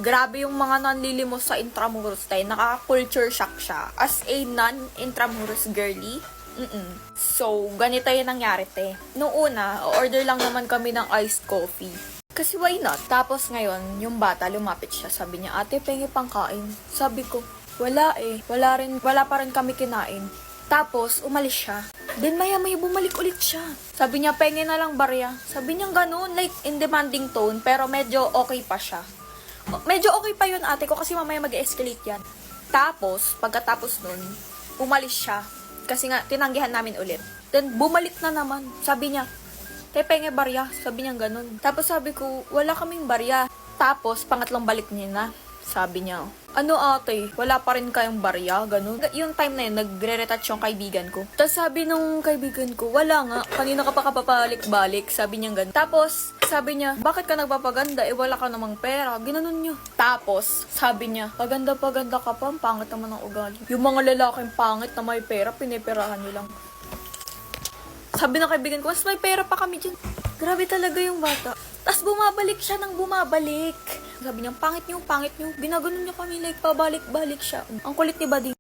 Grabe yung mga nanlilimos sa Intramuros tayo. Nakaka-culture shock siya. As a non-Intramuros girly. So, ganito yung nangyari, te. Noong una, order lang naman kami ng iced coffee. Kasi why not? Tapos ngayon, yung bata, lumapit siya. Sabi niya, ate, pengi pang kain. Sabi ko, wala eh. Wala pa rin kami kinain. Tapos, umalis siya. Then maya-maya bumalik ulit siya. Sabi niya, pengi na lang barya. Sabi niya ganun, like in demanding tone, pero medyo okay pa siya. Medyo okay pa yun ate ko kasi mamaya mag-escalate yan. Tapos, pagkatapos nun, umalis siya. Kasi nga, tinanggihan namin ulit. Then, bumalik na naman. Sabi niya, penge barya. Sabi niya ganun. Tapos sabi ko, wala kaming barya. Tapos, pangatlong balik niya na. Sabi niya, ano ate, wala pa rin kayong barya, ganun. Yung time na yun, nagre-retouch yung kaibigan ko. Tapos sabi nung kaibigan ko, wala nga, kanina ka pa kapapalik-balik, sabi niya ganun. Tapos, sabi niya, bakit ka nagpapaganda, eh wala ka namang pera, ginanon niya. Tapos, sabi niya, paganda-paganda ka pa, ang pangit naman ng ugali. Yung mga lalaking pangit na may pera, piniperahan niyo lang. Sabi ng kaibigan ko, mas may pera pa kami dyan. Grabe talaga yung bata. Tapos bumabalik siya nang bumabalik. Sabi niya, pangit niyo. Ginaganon niya kami, like pabalik-balik siya. Ang kulit ni Bading.